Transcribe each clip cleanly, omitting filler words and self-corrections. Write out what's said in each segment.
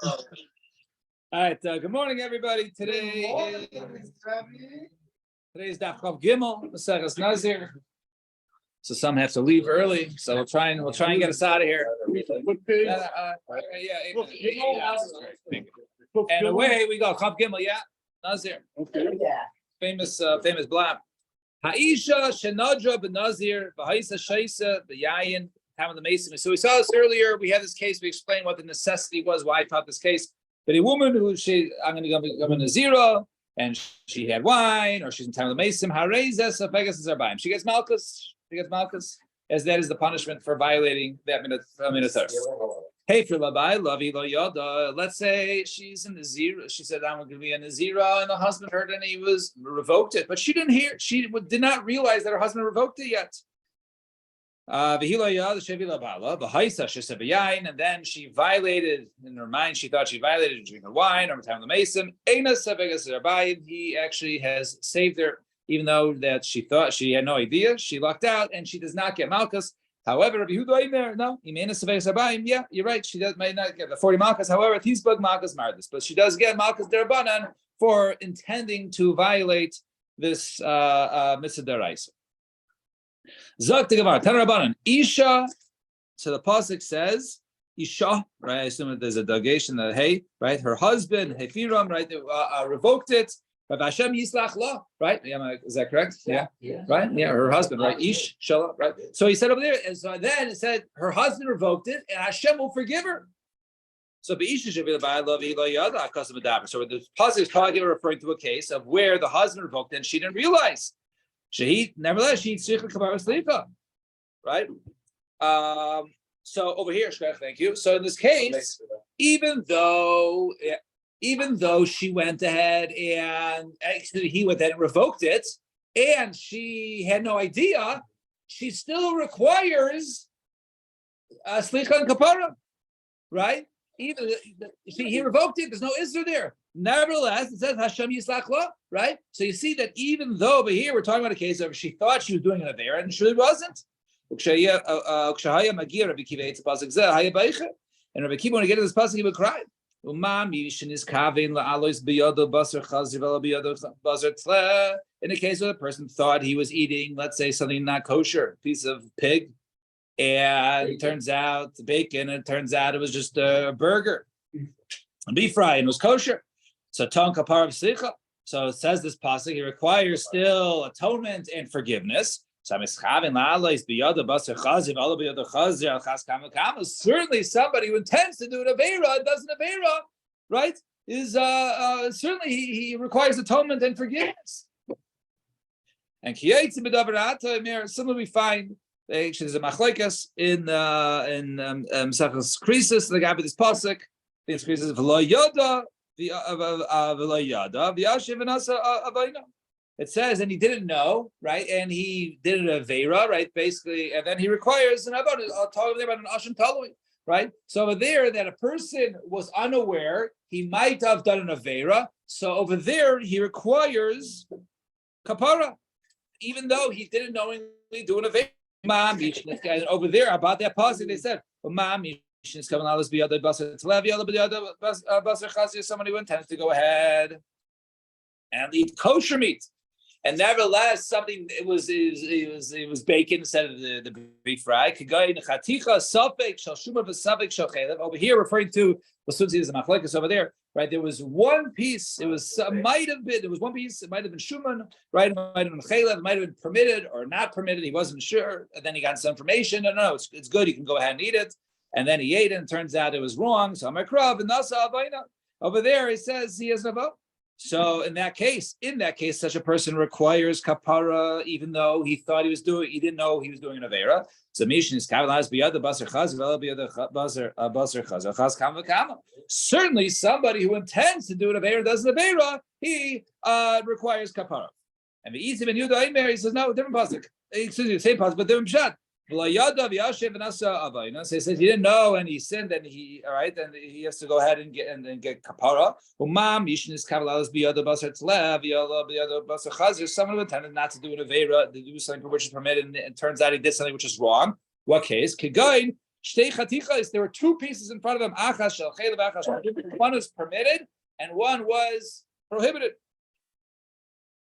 All right. Good morning, everybody. Today's Daf Chav Gimel, Maseches Nazir. So some have to leave early. So we'll try and get us out of here. And away we go. Chav Gimel, yeah. Nazir. Okay. Yeah. Famous blab. Ha'isha shenadra b'nazir v'haisa shaisa b'yayin time of the Mason. So we saw this earlier. We had this case. We explained what the necessity was, why I taught this case. But a woman who I'm going to go in a zero, and she had wine, or she's in time of the Mason. She gets malchus. As that is the punishment for violating that minute. Hey, for labai, lavi lo yoda. Let's say she's in the zero. She said, "I'm going to be in the zero," and the husband heard, and he was revoked it. But she didn't hear. She did not realize that her husband revoked it yet. And then she violated in her mind. She thought she violated drinking wine or time of the Mason. He actually has saved her, even though that she thought she had no idea. She lucked out, and she does not get malchus. However, no, yeah, you're right. She might not get the 40 malchus. However, Tizbug malchus mardis, but she does get malchus derabanan for intending to violate this mitzvah deraisa. Zok the Gemara, Tanarabanan, Isha. So the pasuk says, Isha, right? I assume that there's a dagation that hey, right? Her husband, Hefiram, right? Revoked it. But Hashem Yislach La, right? Is that correct? Yeah. Right? Yeah, her husband, right? Ish, Shala, right? So he said over there, and so then it said her husband revoked it, and Hashem will forgive her. So Beisha should be the Ba'al of Ila Yada Akasim Adaber. So the pasuk is probably referring to a case of where the husband revoked it and she didn't realize. Nevertheless, she right? So over here, thank you. So in this case, even though she went ahead and actually he went ahead and revoked it, and she had no idea, she still requires slicha and kapara, right? Even he revoked it. There's no isser there. Nevertheless, it says Hashem Yislach La, right? So you see that even though over here we're talking about a case of she thought she was doing it there and she really wasn't. And Rabbi Kiva, when he get to this pasuk, he would cry. In the case where the person thought he was eating, let's say, something not kosher, a piece of pig, and it turns out bacon, and it turns out it was just a burger, a beef fry, and it was kosher. So ton kapar of slicha. So it says this pasuk, it requires still atonement and forgiveness. Certainly somebody who intends to do an avera, does an avera, right? Is certainly he requires atonement and forgiveness. And similarly we find actually there's a machlekes in Sechus Krisis the guy with this pasuk. This Krisis v'lo yada. It says, and he didn't know, right? And he did an avera, right? Basically, and then he requires an avera. I'll talk about an asham talui, right? So over there, that a person was unaware, he might have done an avera. So over there, he requires kapara, even though he didn't knowingly do an avera. Over there, about that pasuk, they said, somebody who intends to go ahead and eat kosher meat, and nevertheless something it was bacon instead of the beef fry. Over here, referring to there's a machlekes over there, right? There was one piece. It was might have been. There was one piece. It might have been shuman, right? It might have been chaylev. It might have been permitted or not permitted. He wasn't sure, and then he got some information. No, it's good. You can go ahead and eat it. And then he ate it, and turns out it was wrong. So over there, he says he has no vote. So in that case, such a person requires kapara, even though he thought he didn't know he was doing an avera. So mishin is kavalas biyad basar chaz biyad basar chaz kama. Certainly, somebody who intends to do an avera does an avera, he requires kapara. And the easy ben Yudah Aimer, he says no, different pasuk. Excuse me, same pasuk, but different pshat. So he says he didn't know and he sinned, and he has to go ahead and get kapara. Someone who intended not to do an avera, to do something for which is permitted, and it turns out he did something which is wrong. What case? Shtei chatichas, there were two pieces in front of them. Achas shel chaylev, achas shel shum. One was permitted and one was prohibited.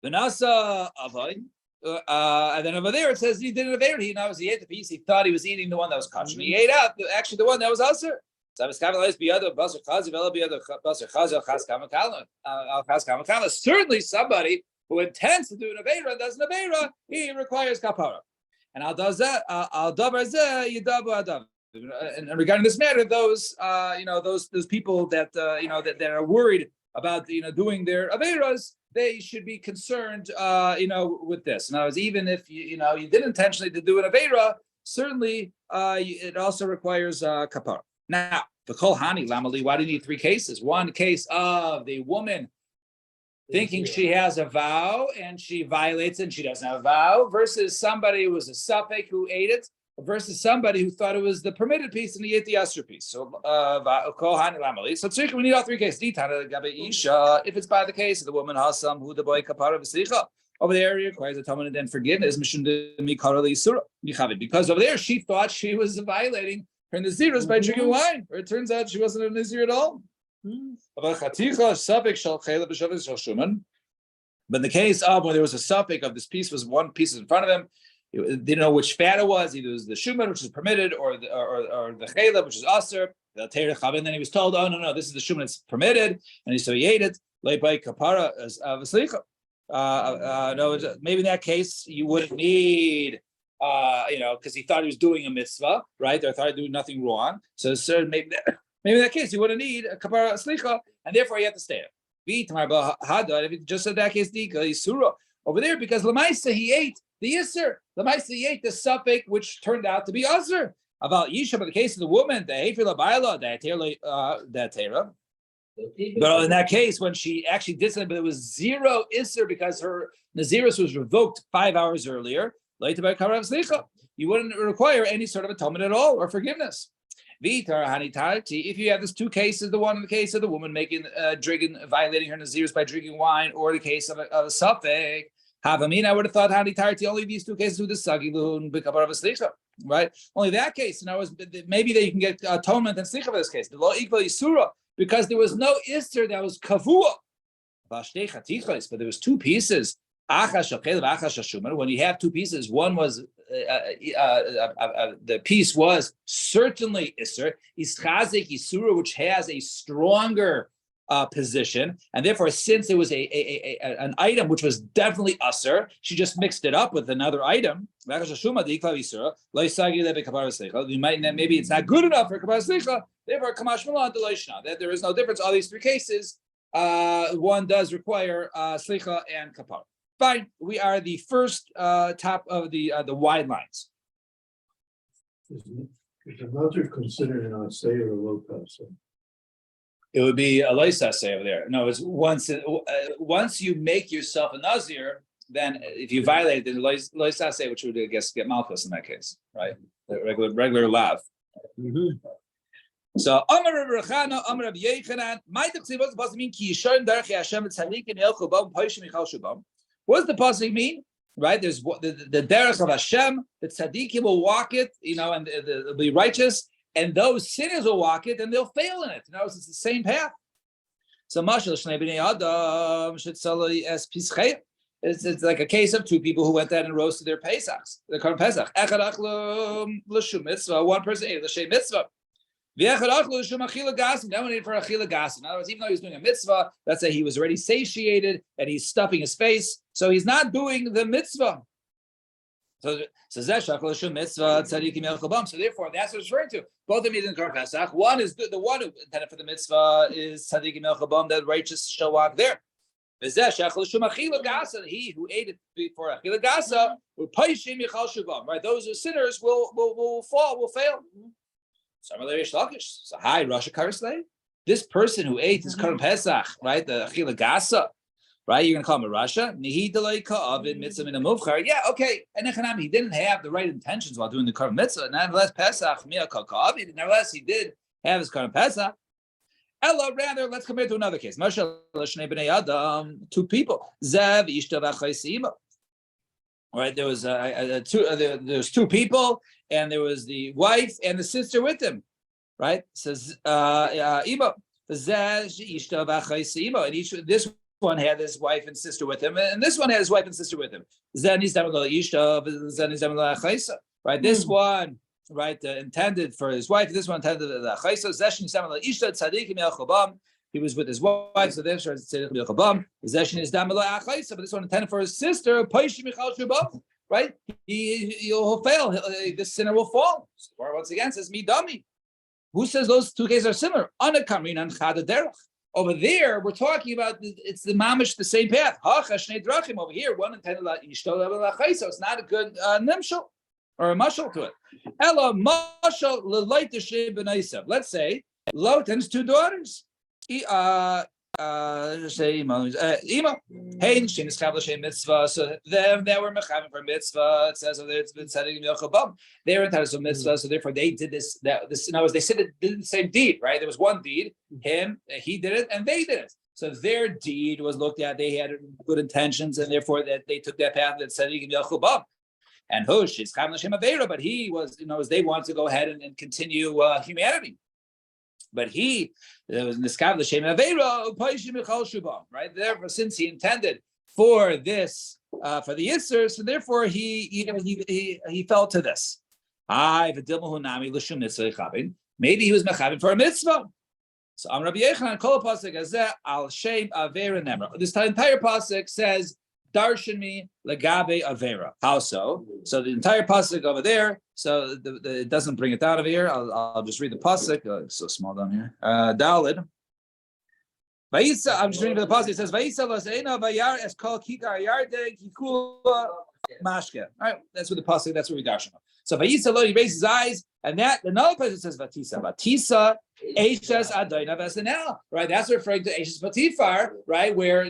V'nasa avay. And then over there it says he did an aveir. He ate the piece. He thought he was eating the one that was kosher. He ate out actually the one that was aser. Certainly, somebody who intends to do an aveira and does an aveira, he requires kapara. And al does that. Al davar zeh yidabu adav. And regarding this matter, those those people that that are worried about doing their aveiras, they should be concerned, with this. Now, even if you did intentionally to do an aveira, certainly it also requires kapara. Now, the kol hani lamali. Why do you need three cases? One case of the woman thinking she has a vow and she violates it and she doesn't have a vow, versus somebody who was a suffix who ate it, versus somebody who thought it was the permitted piece and he ate the asur piece. So kol hani lamali. So we need all three cases. If it's by the case of the woman hasam who the boy kapara v'slicha. Over there, it requires atonement and then forgiveness. Because over there, she thought she was violating her Naziris by drinking wine. Or it turns out she wasn't a Nazir at all. But in the case of when there was a suffix of this piece was one piece in front of him, they didn't know which fat it was. Either it was the shuman, which is permitted, or the chayla, which is aser. And then he was told, "Oh no, this is the shuman, it's permitted," and so he ate it. By kapara as v'slicha. No, maybe in that case you wouldn't need, because he thought he was doing a mitzvah, right? Or thought he was doing nothing wrong. So maybe in that case you wouldn't need a kapara slicha, and therefore you have to stay it. If it just said that case, over there, because lemaisa he ate the isser, lemaisa he ate the suffix which turned out to be aser. About yisha, but the case of the woman, the hefila baila, the tera. But in that case, when she actually did something, but it was zero isser because her Naziris was revoked 5 hours earlier, you wouldn't require any sort of atonement at all or forgiveness. If you have these two cases, the one in the case of the woman violating her Naziris by drinking wine, or the case of a suffix, I would have thought only these two cases with the sagilun b'kapara v'slicha, right? Only that case. And maybe that you can get atonement and slicha for this case. The law equal yisura, because there was no ister that was kavua. But there was two pieces. When you have two pieces, one was the piece was certainly iser, ischazik isura, which has a stronger position, and therefore, since it was an item which was definitely aser, she just mixed it up with another item. Maybe it's not good enough for kapara slicha. Therefore, kamash malan deloishna. That there is no difference. All these three cases, one does require slicha and kapara. Fine, we are the first top of the wide lines. Is another considered an asay or a low pass? It would be a loisase over there. No, it's once you make yourself a nazir, then if you violate the loisase, which would I guess get malchus in that case, right? The regular lav. Mm-hmm. So Amar Rav Rechana, Amar Rav Yechanan, what's the pasuk mean? Ki yisharim derech Hashem tzadikim yelchu bam poishim yichal shubam. What does the pasuk mean? Right, there's the derech of Hashem, the tzadikim will walk it, and they'll be righteous. And those sinners will walk it, and they'll fail in it. It's the same path. So, it's like a case of two people who went out and roasted their Pesachs, the Korban Pesach. One person ate l'shem mitzvah. Now we need for achila gas. In other words, even though he's doing a mitzvah, let's say he was already satiated and he's stuffing his face, so he's not doing the mitzvah. So therefore, that's what it's referring to. Both of them in Korban Pesach. One is the one who intended for the mitzvah is tzadikim melchabam, that righteous shall walk there. He who ate it before achila gasa, right? Those who are sinners will fall, will fail. So hi, Rasha Karsle. This person who ate his Korban Pesach, right? The achila gasa. Right, you're going to call him a Rasha. Yeah, okay. And he didn't have the right intentions while doing the Korban Mitzvah. Nevertheless, Pesach, nevertheless, he did have his Korban Pesach. Ella, rather, let's compare to another case. Two people. Right, there was there was two people, and there was the wife and the sister with him. Right, says Imo. And this one had his wife and sister with him, and this one had his wife and sister with him. Right, this one, right, intended for his wife. This one intended the he was with his wife, so there's but this one intended for his sister. Right, he'll fail. This sinner will fall. Or once again says me dummy. Who says those two cases are similar? Over there, we're talking about it's the mamish, the same path. Over here, one intended so it's not a good nimshal or a mashal to it. Ella mashal l'leitashib. Let's say Lot and his two daughters. Say Ima. Hey, she established a mitzvah. So them that were mechavim for mitzvah. It says it's been setting Yochebam. They were entitled to mitzvah, so therefore they did this. In other words, they said they did the same deed, right? There was one deed. He did it, and they did it. So their deed was looked at. They had good intentions, and therefore that they took that path that said Yochebam. And Hush is Cham L'Shem Avera, but he was, they wanted to go ahead and continue humanity. But he was niskav l'shem avera u'paishim michal shubam, right? Therefore, since he intended for this for the Yisr, so therefore he fell to this. Maybe he was mechavin for a mitzvah. So Am Rabbi Yechanan kol pasuk hazeh al shem avera nemra. This entire pasuk says darshan mi legabe avera. How so? So the entire pasuk over there. So it doesn't bring it down over here. I'll just read the pasuk. It's so small down here. Dalid. Vayisa. I'm just reading the pasuk. It says Vayisa l'seina vayar es kol kikar yarde kikula mashke. All right, that's what the pasuk. That's what we darshan. So Vayisa lo, he raised his eyes, and that another place it says Vatisa. Vatisa Eishes Adayna Vesanel. Right, that's referring to Eishes Potiphar. Right, where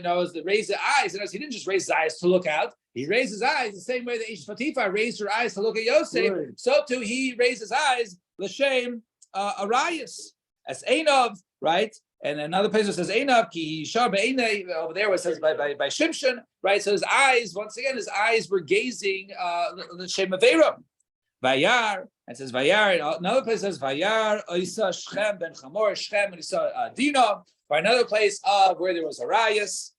raise the eyes. And he didn't just raise his eyes to look out. He raised his eyes the same way that Eishes Potiphar raised her eyes to look at Yosef. Right. So too he raised his eyes l'shem Arias as Einov. Right. And another place it says Einav ki shar be'einei over there. Where it says by Shimshon. Right. So his eyes, once again, his eyes were gazing l'shem Avera. Vayar, it says Vayar. Another place says Vayar, Isa Shechem ben Chamor, Shechem, and Isa Dina. Or another place where there was Arias,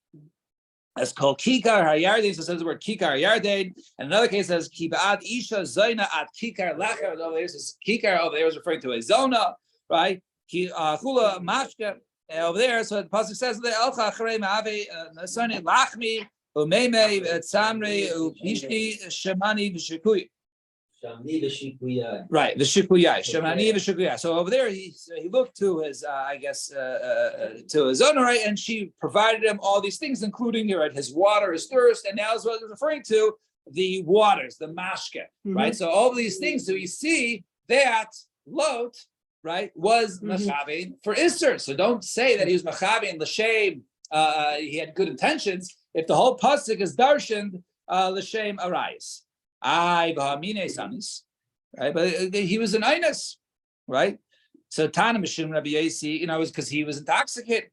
that's called Kikar Hayarden. So it says the word Kikar Hayarden. And another case says Kibaat Isha Zaina at Kikar Lacha. Over there says Kikar. Over there is referring to a zona, right? Hula Mashka over there. So the pasuk says the Elcha Achrei Ma'ave Nasani Lachmi Umeme Tzamri Upishti Shemani V'Shikuy. Right, the Shikuyai, Shemani v'Shikuyai. So over there, he looked to his, to his owner, right, and she provided him all these things, including his water, his thirst, and now is what it's referring to the waters, the mashke, right. So all of these things. So you see that Lot, right, was machavin for Isser. So don't say that he was machavin l'shem. He had good intentions. If the whole pasuk is darshaned l'shem arayis. Right, but he was an Einus, right? So Tana Mishum Rabbi Yasi, was because he was intoxicated.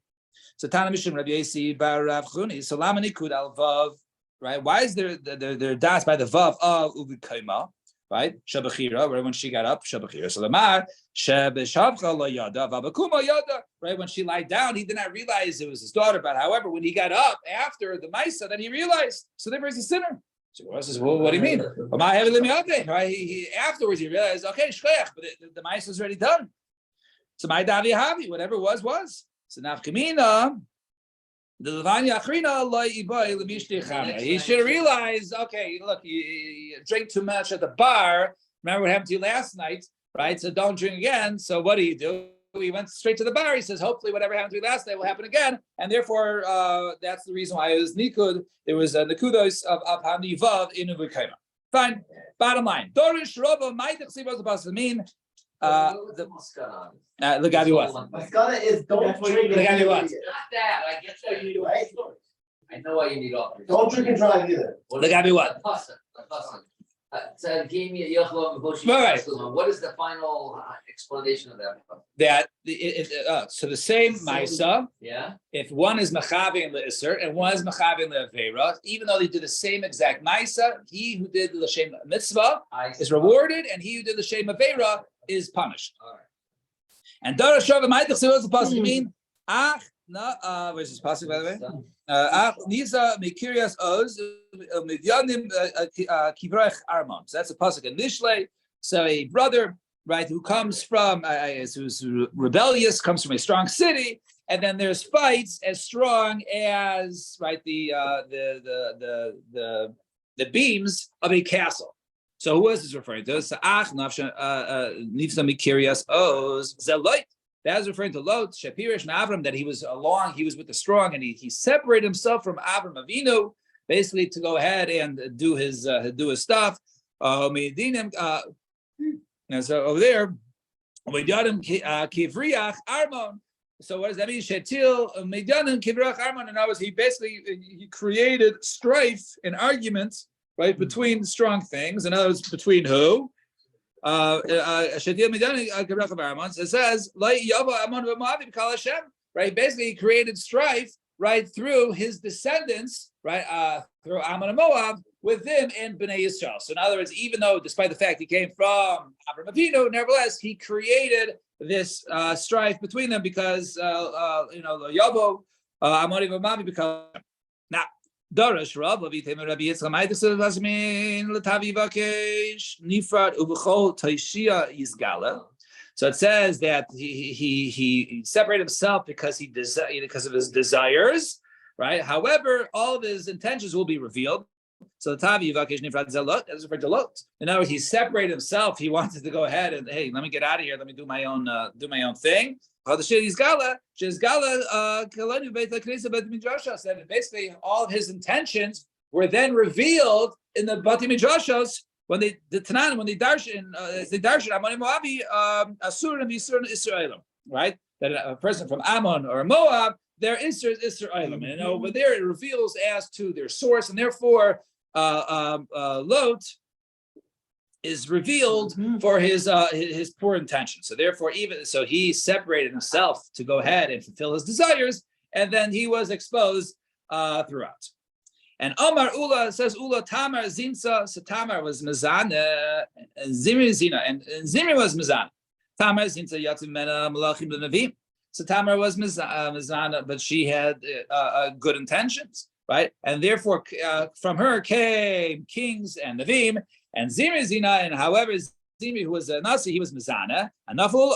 So Tana Mishum Rabbi Yasi bar Rav Chuni. So Lamani Kud al Vav, right? Why is there das by the Vav of Ubikaima, right? Shabachira, right? When she got up, Shabachira. So Lamar Shabeshavcha la Yada Vabakuma Yada, right? When she lied down, he did not realize it was his daughter. But however, when he got up after the Maisa, then he realized. So therefore, he's a sinner. So says, well, what do you mean? Right? He afterwards he realized, okay, shkoyach, but the mice was already done. So my davi havi, whatever it was. So nafkamina, the levanya achrina loy iboy lemishti chamra. He should have realized, okay, look, you drank too much at the bar. Remember what happened to you last night, right? So don't drink again. So what do? He went straight to the bar. He says, hopefully whatever happened to me last night will happen again. And therefore, that's the reason why it was Nikud. There was a Nikudos of Handi Vav in Ubikaima. Fine. Bottom line. Dorish Robo Maitach Sibos about mean. The Gabi what? Maskana is don't drink. The Gabi what? Not that. I guess what you need all the stories. I know why you need all. Don't drink and drive either. The Gabi what? The Right. What is the final explanation of that? That so the same Maisa, Yeah, if one is Machavin Le'Isser and one is Machavin Le'Avera, even though they do the same exact Maisa, he who did L'Shem Mitzvah is rewarded, and he who did L'Shem Avera is punished. All right. And Dara Shavim Ma'itach, so what's the pasuk mean? Ach, no, where's this pasuk by the way? Ach, Nisa Mikirias Oz, Midyanim Kivrach Armon. So that's a pasuk in Mishlei. So a brother, right, who comes from, who's rebellious, comes from a strong city, and then there's fights as strong as, right, the beams of a castle. So who is this referring to? That is referring to Lot, Shapirish, and Avram, that he was with the strong, and he separated himself from Avram Avinu, basically to go ahead and do his stuff. And so over there, Kivriach Armon. So what does that mean? Shetil Medyanim Kivriach Armon. In other words, he created strife and arguments, right, between strong things. In other words, between who? It says, right? Basically, he created strife, right, through his descendants, right, through Ammon and Moab, with them in Bnei Yisrael. So, in other words, even though, despite the fact he came from Avram Avinu, nevertheless, he created this strife between them because, Yavo, Ammon and Moab, because now. Darash Rav Avitem Rabbi Yitzchak Ma'idus Lazmin Latavi Vakesh Nifrat Ubechol Taishia Yizgala. So it says that he separated himself because of his desires, right? However, all of his intentions will be revealed. So the Tavi Vakesh Nifrat Zelot is referred to Lot. In other words, he separated himself. He wanted to go ahead and hey, let me get out of here. Let me do my own thing. And basically all of his intentions were then revealed in the Bati Midrashos when they darshan Ammon Moabi Asur and Yisur and Israelim, right? That a person from Ammon or Moab, their Isur is Israelim, and over there it reveals as to their source, and therefore Lot is revealed for his poor intention. So therefore, he separated himself to go ahead and fulfill his desires, and then he was exposed throughout. And Omar Ula says Ula Tamar Zinsa. So Tamar was Mizana, and Zimri Zina, and Zimri was Mizana. Tamar Zinsa Yatzim Mena Malachim B'Navim. So Tamar was Mizana, but she had good intentions, right? And therefore, from her came kings and Navim. And Zimri Zina, and however Zimri, who was a Nasi, he was Mizana, and Naflu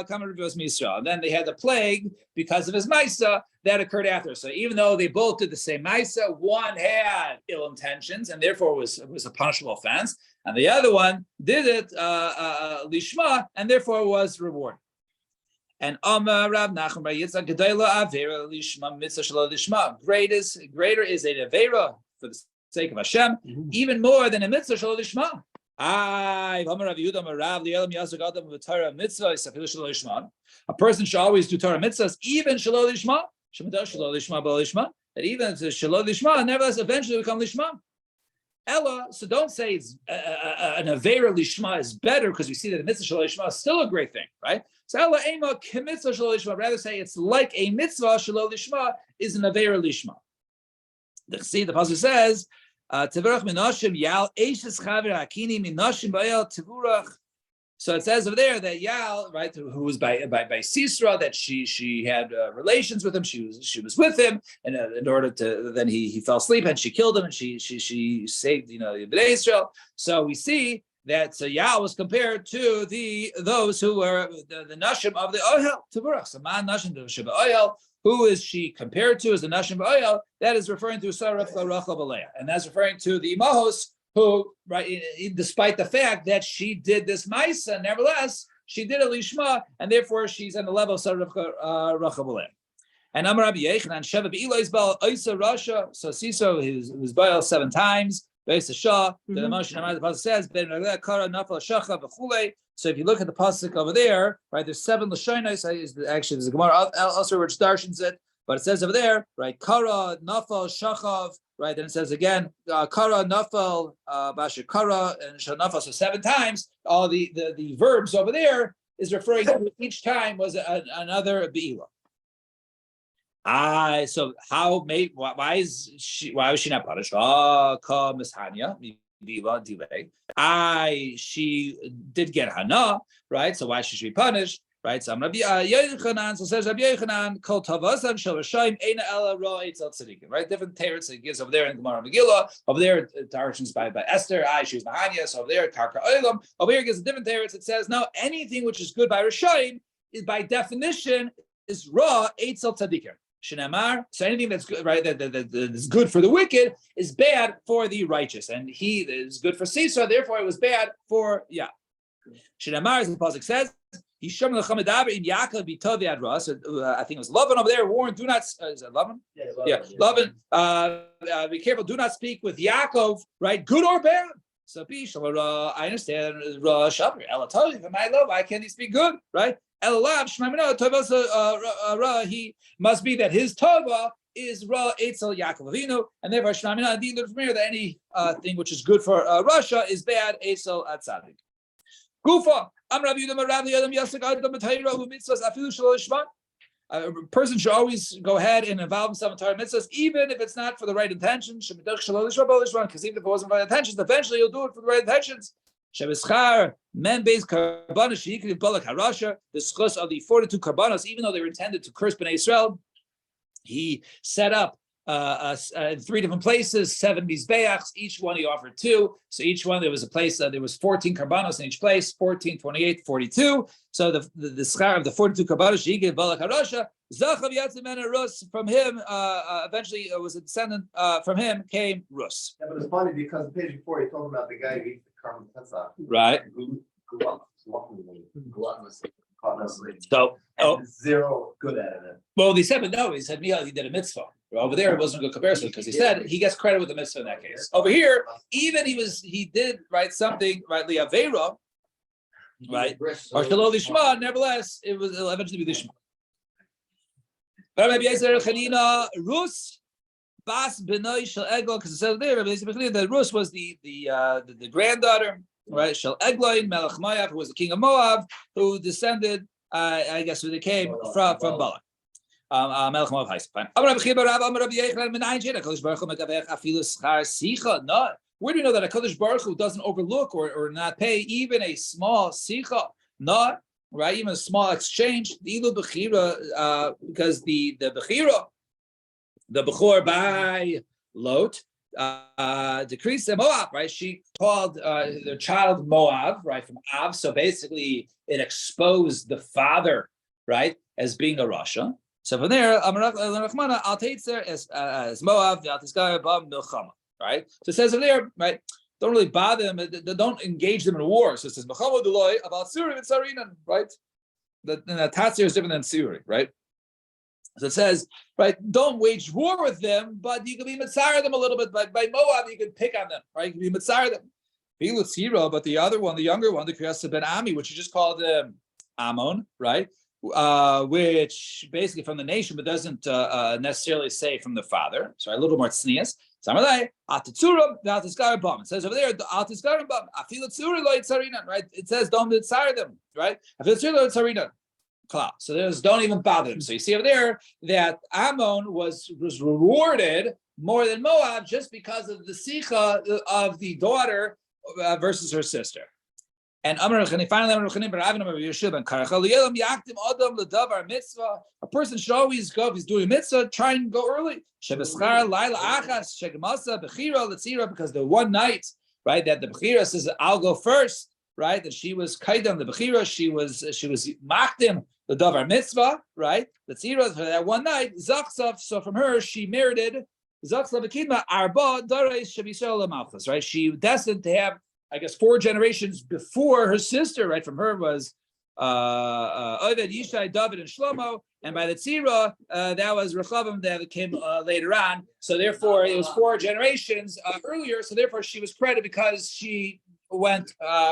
Kamar was Misra. And then they had the plague because of his Maisa that occurred after. So even though they both did the same Maisa, one had ill intentions and therefore was a punishable offense, and the other one did it Lishma and therefore was rewarded. And Amar Rav Nachman Bar Yitzchak Gedayla Avera Lishma Mitzvah Shelo Lishma. Greater is a Avera for the sake of Hashem, even more than a mitzvah shelo lishma. A person should always do Torah mitzvahs, even shelo lishma. That even if it's shelo lishma, nevertheless, eventually become lishma. Ella, so don't say it's an avera lishma is better because we see that a mitzvah shelo lishma is still a great thing, right? So Ella ema kemitzvah shelo lishma. Rather say it's like a mitzvah shelo lishma is an avera lishma. The pasuk says, "Tivorach minashim yal eishes chaver hakini minashim ba'el tivorach." So it says over there that Yal, right, who was by Sisera, that she had relations with him. She was with him, and in order to then he fell asleep and she killed him, and she saved the Bnei Israel. So we see that Yal was compared to those who were the nashim of the Ohel Tivorach. So man nashim of Sheba Ohel. Who is she compared to as the Nashim Ba'ayel? That is referring to Sarah Rachel Baleah. And that's referring to the Imahos who, right, despite the fact that she did this Maisa, nevertheless, she did a Lishma, and therefore she's on the level of Sarah Rachel Baleah. And Amar Rabbi Yechanan, Sheva Be'ilah Isbal Oisa Rasha. So Siso, he was Ba'al 7 times. Beis Shah, the Moshe Namar, the pasuk says, Ben Kara Nafal Shacha V'Chulei. So if you look at the pasuk over there, right, there's 7 lashonos. Actually, there's a Gemara elsewhere which darshans it, but it says over there, right, Kara Nafal Shachav, right? Then it says again, kara, nafal, bashir kara, and shanafal. So 7 times. All the verbs over there is referring to each time was another beila. So why was she not punished? Ka mishanya, delay. She did get hana, right? So why should she be punished? Right, so Rabbi Yochanan, so says Rabbi Yochanan, Kol Tavasan Shel Rashayim Eina Ela Ra Eitzel Tzadikim. Right, different teretz he gives over there in Gemara Megillah. Over there, directions by Esther. She was Mahanya. So over there, Karka Olam. Over here, it gives a different teretz. It says no, anything which is good by Rashayim is by definition is Ra Eitzel Tzadikim. Shinamar. So anything that's good, right, that is good for the wicked is bad for the righteous, and he is good for Sisra. Therefore, it was bad for Shinamar, as the pasuk says. I think it was Lavan over there. Warren, do not. Is it Lavan? Yeah, Lavan. Be careful. Do not speak with Yaakov. Right, good or bad. So I understand. Why can't he speak good? Right. He must be that his tova is Ra Eitzel Yaakov Avinu, and therefore Shemina Adin that any thing which is good for Russia is bad Eitzel Atzadik. Gufa. A person should always go ahead and involve himself in Torah mitzvahs, even if it's not for the right intention. Because even if it wasn't for the right intentions, eventually you'll do it for the right intentions. The schus of the 42 karbanos, even though they were intended to curse Bnei Israel, he set up in 3 different places, 7 mizbeachs. Each one he offered 2. So each one there was a place. There was 14 karbanos in each place. 14, 28, 42. So the schar of the 42 karbanos he gave balak harasha. Zachav yatzim Rus. From him, eventually it was a descendant. From him came Rus. Yeah, but it's funny because the page before he talking about the guy who eats the carbon pizza. Right. So, 0 good at it. Well, he said, but no, he said, Mihal, he did a mitzvah. Over there, it wasn't a good comparison because he said he gets credit with the mitzvah in that case. Over here, even he did right something, right, li'avera, right, or shalom lishma. Nevertheless, it was eventually be lishma. But Rabbi Yezer Chanina Rus Bas Benoy Shel Eglon, because it says there, Rabbi Yezer Chanina, that Rus was the granddaughter, right, Shel Eglon Melech Moav, who was the king of Moab, who descended, I guess, who they came from Balak. Melech Moav Hais. Fine. No. Where do we know that a Kadosh Baruch Hu doesn't overlook or not pay even a small sicha? Not right, even a small exchange. Because the bechira, the bechor by Lot, decreased in Moab. Right, she called the child Moab, right, from Av. So basically, it exposed the father, right, as being a Rasha. So from there, Al Teitzer as Moab, right? So it says over there, right? Don't really bother them, don't engage them in war. So it says about Suri and Sarinan, right? The Tatzir is different than Suri, right? So it says, right, don't wage war with them, but you can be mitzar them a little bit. By Moab, you can pick on them, right? You can be mitzar them. But the other one, the younger one, the Kriyas Ben Ami, which you just called Ammon, right? Which basically from the nation, but doesn't necessarily say from the father. So a little more tznius. It says over there, right? It says don't mitzar them, right? So there's don't even bother them. So you see over there that Ammon was rewarded more than Moab just because of the sicha of the daughter versus her sister. And finally, a person should always go, if he's doing a mitzvah, try and go early. Because the one night, right, that the Bechira says, I'll go first, right, that she was kaidam the Bechira, she was makdim the davar mitzvah, right, the tzira for that one night, zaksav, so from her, she merited, zaksav b'kidma, arba dareis shabisol malchus, right, she destined to have, I guess, 4 generations before her sister, right? From her was Oved, Yishai, David, and Shlomo, and by the Tzira, that was Rechavim that came later on. So therefore, it was 4 generations earlier. So therefore, she was credited because she went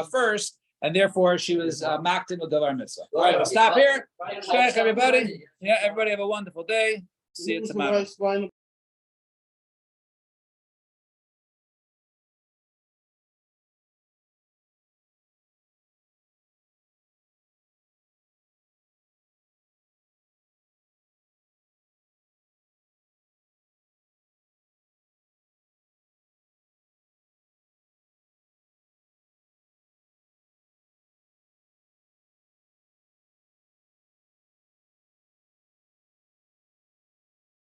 first, and therefore she was mocked in the Davar Mitzvah. All right, we'll stop here. Thanks, everybody. Yeah, everybody have a wonderful day. See you tomorrow.